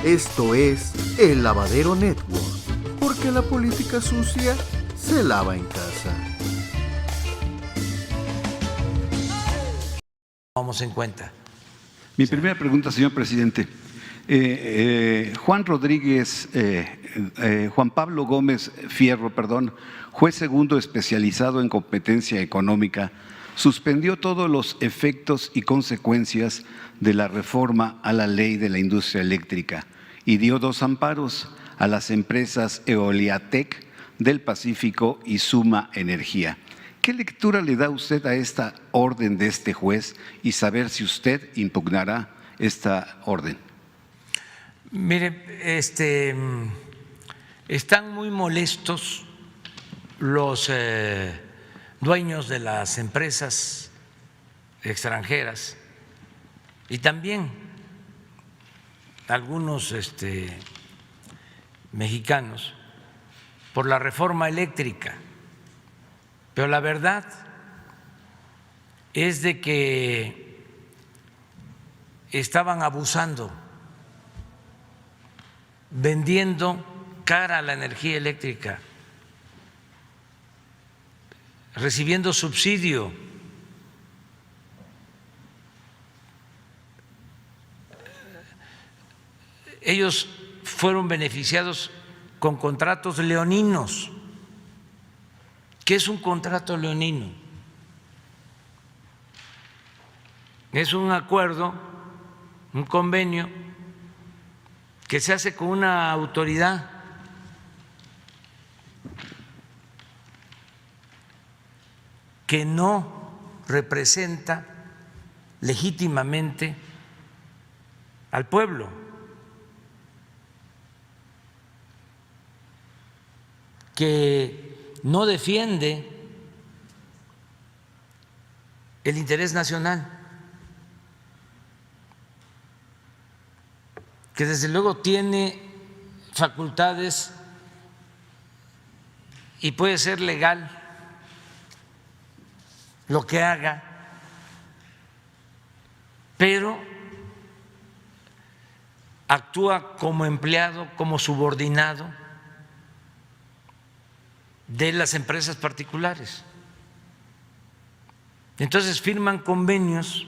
Esto es El Lavadero Network, porque la política sucia se lava en casa. Vamos en cuenta. Mi primera pregunta, señor presidente. Juan Pablo Gómez Fierro, juez segundo especializado en competencia económica, suspendió todos los efectos y consecuencias de la reforma a la ley de la industria eléctrica y dio 2 amparos a las empresas Eoliatec del Pacífico y Suma Energía. ¿Qué lectura le da usted a esta orden de este juez y saber si usted impugnará esta orden? Mire, están muy molestos los dueños de las empresas extranjeras y también algunos mexicanos por la reforma eléctrica, pero la verdad es de que estaban abusando, vendiendo cara la energía eléctrica, recibiendo subsidio. Ellos fueron beneficiados con contratos leoninos. ¿Qué es un contrato leonino? Es un acuerdo, un convenio que se hace con una autoridad que no representa legítimamente al pueblo, que no defiende el interés nacional, que desde luego tiene facultades y puede ser legal lo que haga, pero actúa como empleado, como subordinado de las empresas particulares. Entonces firman convenios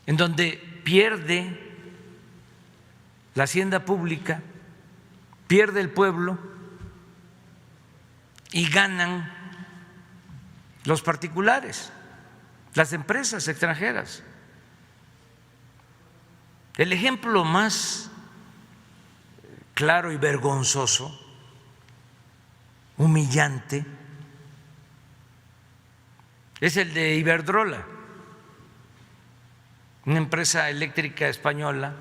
en donde pierde la hacienda pública, pierde el pueblo y ganan los particulares, las empresas extranjeras. El ejemplo más claro y vergonzoso, humillante, es el de Iberdrola, una empresa eléctrica española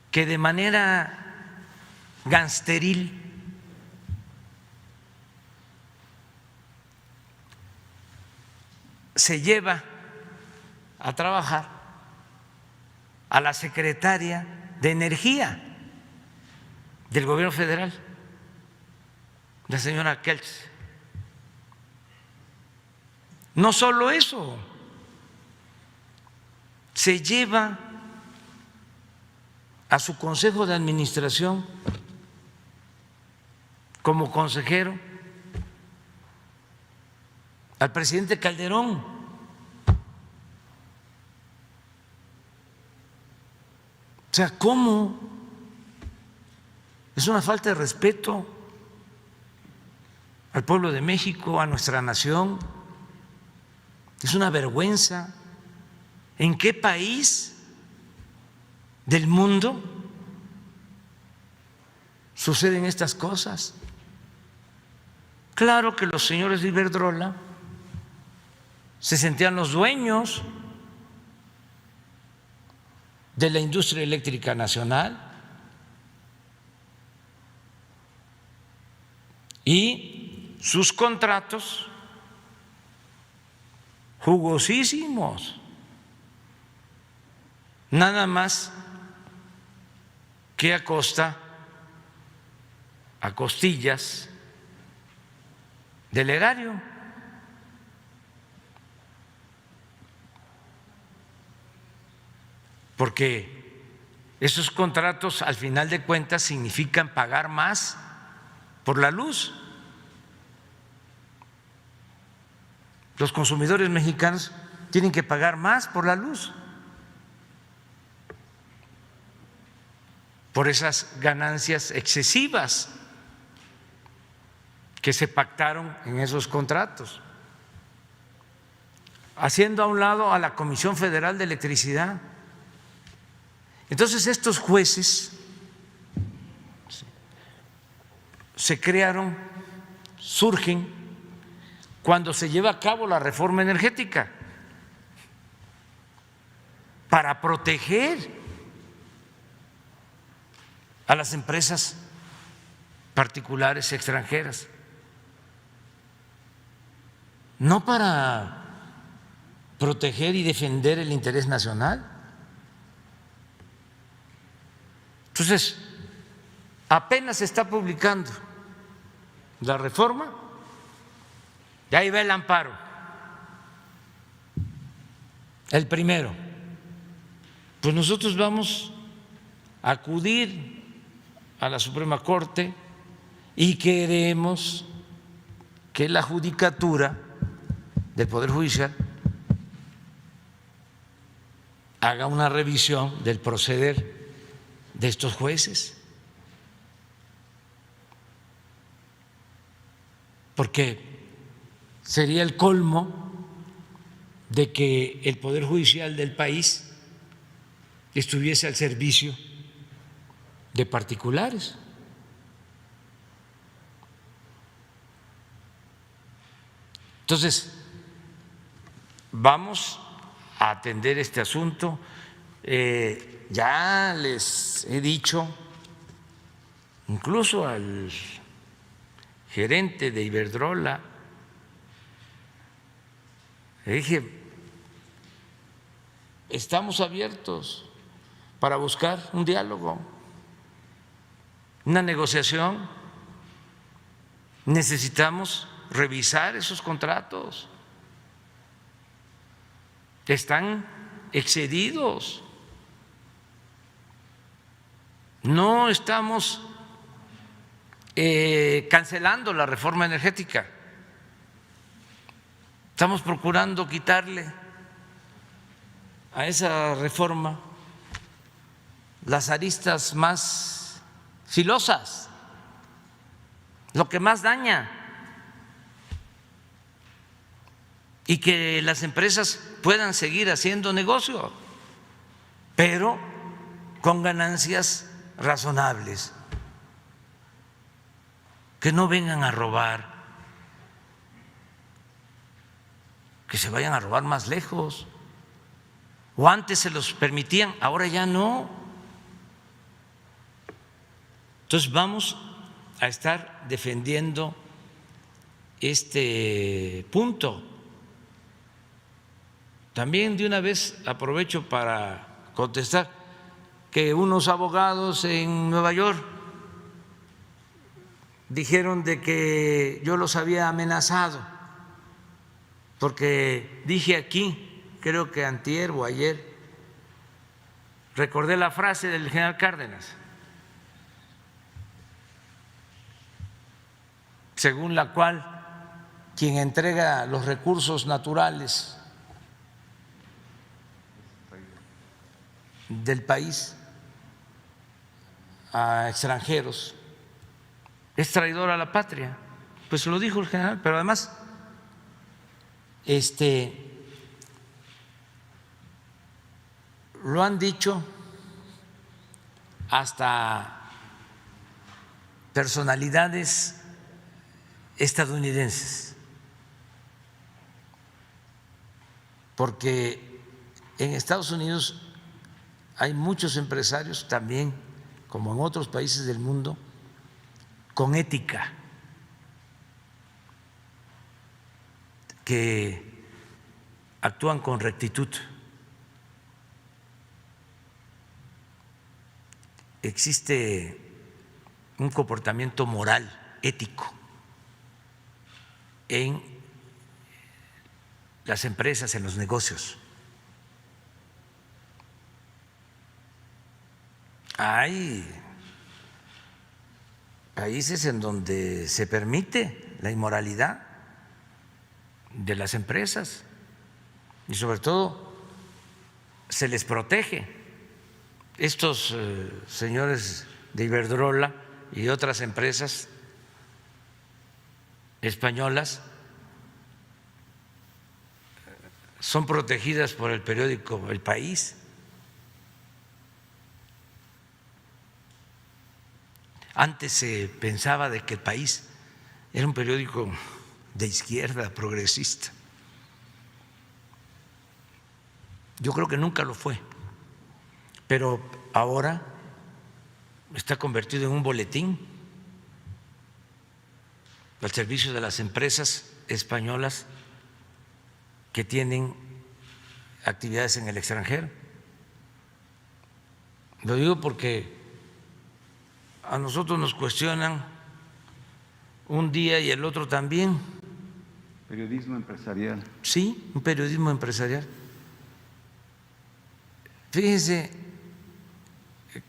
que de manera gangsteril se lleva a trabajar a la secretaria de Energía del gobierno federal, la señora Kelch. No solo eso, se lleva a su consejo de administración como consejero al presidente Calderón. O sea, ¿cómo? Es una falta de respeto al pueblo de México, a nuestra nación. Es una vergüenza. ¿En qué país del mundo suceden estas cosas? Claro que los señores de Iberdrola se sentían los dueños de la industria eléctrica nacional y sus contratos jugosísimos, nada más que a costillas del erario. porque esos contratos al final de cuentas significan pagar más por la luz. Los consumidores mexicanos tienen que pagar más por la luz, por esas ganancias excesivas que se pactaron en esos contratos, haciendo a un lado a la Comisión Federal de Electricidad. Entonces estos jueces se crearon, surgen cuando se lleva a cabo la reforma energética para proteger a las empresas particulares extranjeras, no para proteger y defender el interés nacional. Entonces, apenas se está publicando la reforma, y ahí va el amparo, el primero. Pues nosotros vamos a acudir a la Suprema Corte y queremos que la judicatura del Poder Judicial haga una revisión del proceder de estos jueces, porque sería el colmo de que el Poder Judicial del país estuviese al servicio de particulares. Entonces, vamos a atender este asunto. Ya les he dicho, incluso al gerente de Iberdrola, le dije, estamos abiertos para buscar un diálogo, una negociación. Necesitamos revisar esos contratos, están excedidos. No estamos cancelando la reforma energética, estamos procurando quitarle a esa reforma las aristas más filosas, lo que más daña, y que las empresas puedan seguir haciendo negocio, pero con ganancias razonables, que no vengan a robar, que se vayan a robar más lejos. O antes se los permitían, ahora ya no. Entonces vamos a estar defendiendo este punto. También de una vez aprovecho para contestar que unos abogados en Nueva York dijeron de que yo los había amenazado porque dije aquí, creo que antier o ayer, recordé la frase del general Cárdenas, según la cual quien entrega los recursos naturales del país a extranjeros es traidor a la patria. Pues lo dijo el general, pero además lo han dicho hasta personalidades estadounidenses, porque en Estados Unidos hay muchos empresarios también, como en otros países del mundo, con ética, que actúan con rectitud. Existe un comportamiento moral, ético, en las empresas, en los negocios. hay países en donde se permite la inmoralidad de las empresas y sobre todo se les protege. Estos señores de Iberdrola y otras empresas españolas son protegidas por el periódico El País. Antes se pensaba de que El País era un periódico de izquierda, progresista. Yo creo que nunca lo fue, pero ahora está convertido en un boletín al servicio de las empresas españolas que tienen actividades en el extranjero. Lo digo porque a nosotros nos cuestionan un día y el otro también. Periodismo empresarial. Sí, un periodismo empresarial. Fíjense,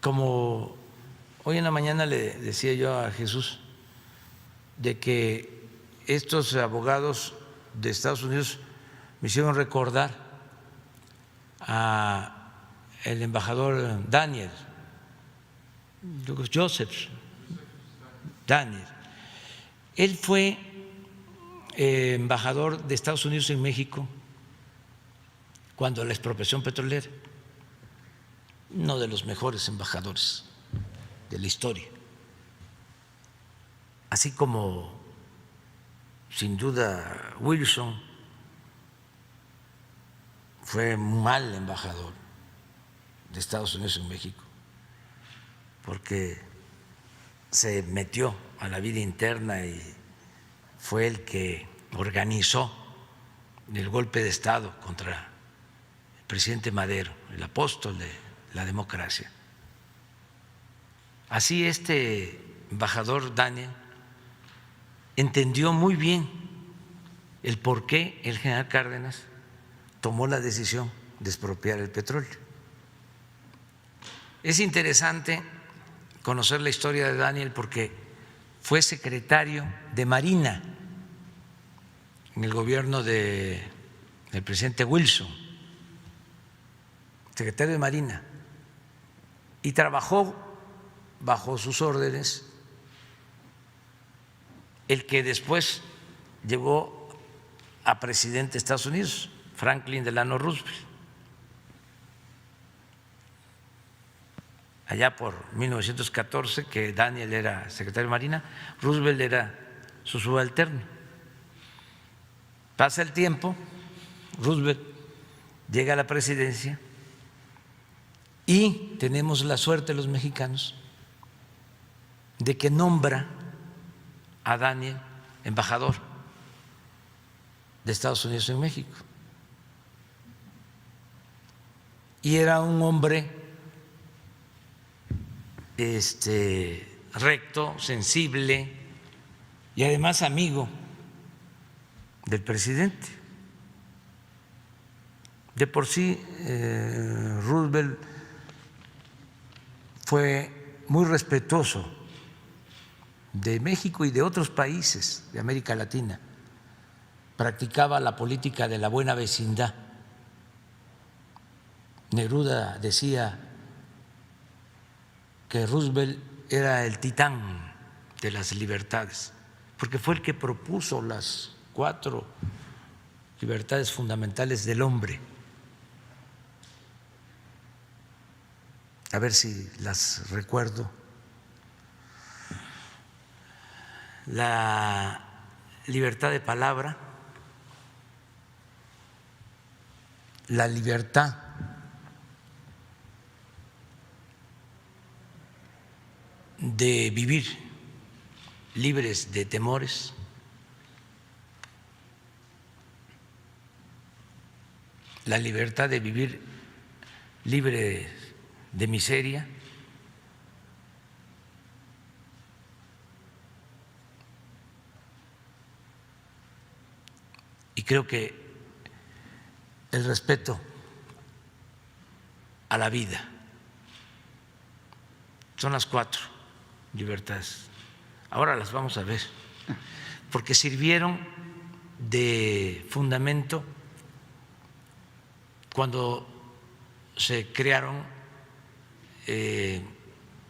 como hoy en la mañana le decía yo a Jesús, de que estos abogados de Estados Unidos me hicieron recordar a el embajador Daniel, Joseph Daniel. Él fue embajador de Estados Unidos en México cuando la expropiación petrolera, uno de los mejores embajadores de la historia, así como sin duda Wilson fue un mal embajador de Estados Unidos en México, porque se metió a la vida interna y fue el que organizó el golpe de Estado contra el presidente Madero, el apóstol de la democracia. Así este embajador Daniel entendió muy bien el por qué el general Cárdenas tomó la decisión de expropiar el petróleo. Es interesante conocer la historia de Daniel porque fue secretario de Marina en el gobierno del presidente Wilson, secretario de Marina, y trabajó bajo sus órdenes el que después llegó a presidente de Estados Unidos, Franklin Delano Roosevelt, allá por 1914, que Daniel era secretario de Marina, Roosevelt era su subalterno. Pasa el tiempo, Roosevelt llega a la presidencia y tenemos la suerte los mexicanos de que nombra a Daniel embajador de Estados Unidos en México. Y era un hombre recto, sensible y además amigo del presidente. De por sí, Roosevelt fue muy respetuoso de México y de otros países de América Latina. Practicaba la política de la buena vecindad. Neruda decía que Roosevelt era el titán de las libertades, porque fue el que propuso las 4 libertades fundamentales del hombre. A ver si las recuerdo. La libertad de palabra, la libertad de vivir libres de temores, la libertad de vivir libre de miseria, y creo que el respeto a la vida. Son las 4 libertades. Ahora las vamos a ver, porque sirvieron de fundamento cuando se crearon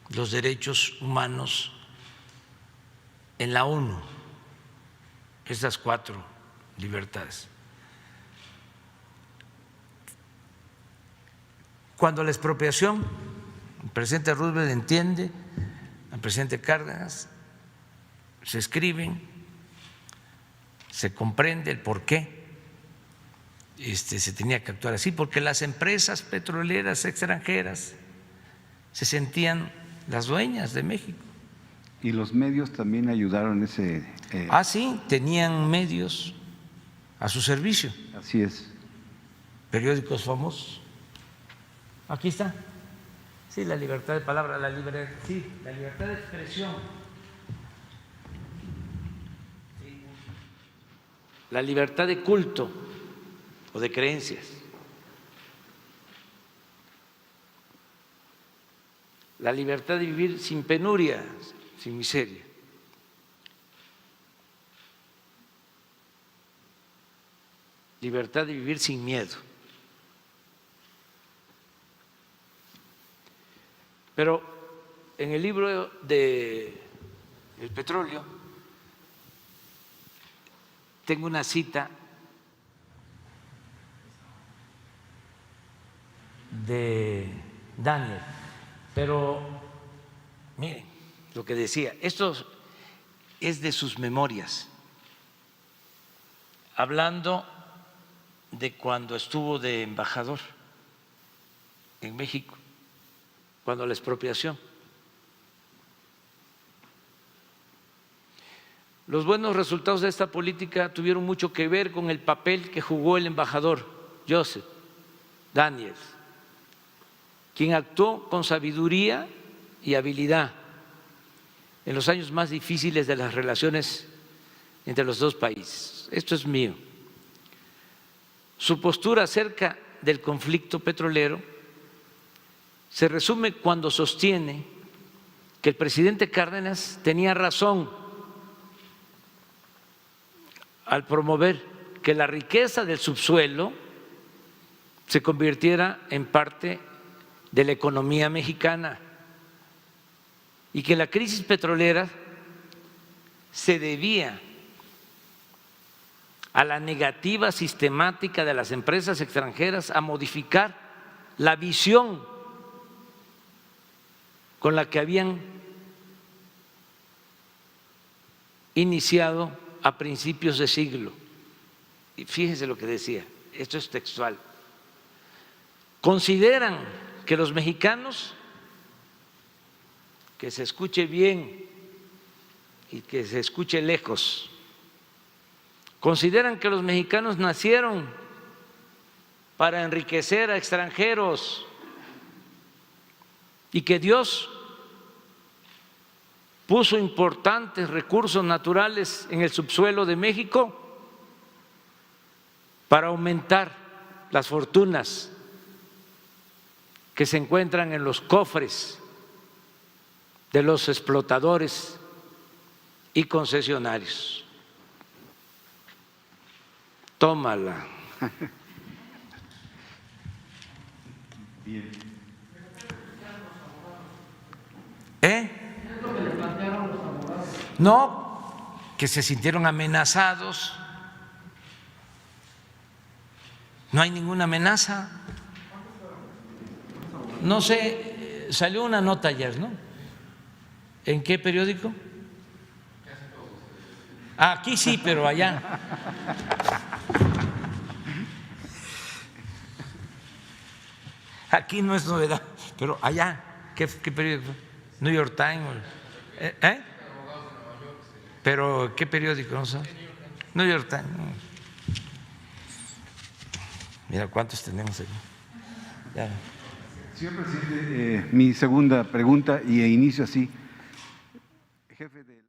los derechos humanos en la ONU, esas 4 libertades. Cuando la expropiación, el presidente Roosevelt entiende, el presidente Cárdenas, se escriben, se comprende el por qué se tenía que actuar así, porque las empresas petroleras extranjeras se sentían las dueñas de México. Y los medios también ayudaron ese… Sí, tenían medios a su servicio. Así es. Periódicos famosos. Aquí está. Sí, la libertad de palabra, la libertad de expresión. Sí. La libertad de culto o de creencias. La libertad de vivir sin penurias, sin miseria. Libertad de vivir sin miedo. Pero en el libro de El petróleo tengo una cita de Daniel, pero miren lo que decía, esto es de sus memorias, hablando de cuando estuvo de embajador en México, cuando la expropiación. Los buenos resultados de esta política tuvieron mucho que ver con el papel que jugó el embajador Joseph Daniels, quien actuó con sabiduría y habilidad en los años más difíciles de las relaciones entre los dos países. Esto es mío. Su postura acerca del conflicto petrolero se resume cuando sostiene que el presidente Cárdenas tenía razón al promover que la riqueza del subsuelo se convirtiera en parte de la economía mexicana y que la crisis petrolera se debía a la negativa sistemática de las empresas extranjeras a modificar la visión con la que habían iniciado a principios de siglo. Y fíjense lo que decía, esto es textual. Consideran que los mexicanos, que se escuche bien y que se escuche lejos, consideran que los mexicanos nacieron para enriquecer a extranjeros y que Dios puso importantes recursos naturales en el subsuelo de México para aumentar las fortunas que se encuentran en los cofres de los explotadores y concesionarios. Tómala. Bien. No, que se sintieron amenazados. No hay ninguna amenaza. No sé, salió una nota ayer, ¿no? ¿En qué periódico? Aquí sí, pero allá. Aquí no es novedad, pero allá, ¿qué periódico? New York Times. ¿Pero qué periódico? No sé. New York Times. Mira cuántos tenemos aquí. Ya. Señor presidente, mi segunda pregunta y inicio así. Jefe de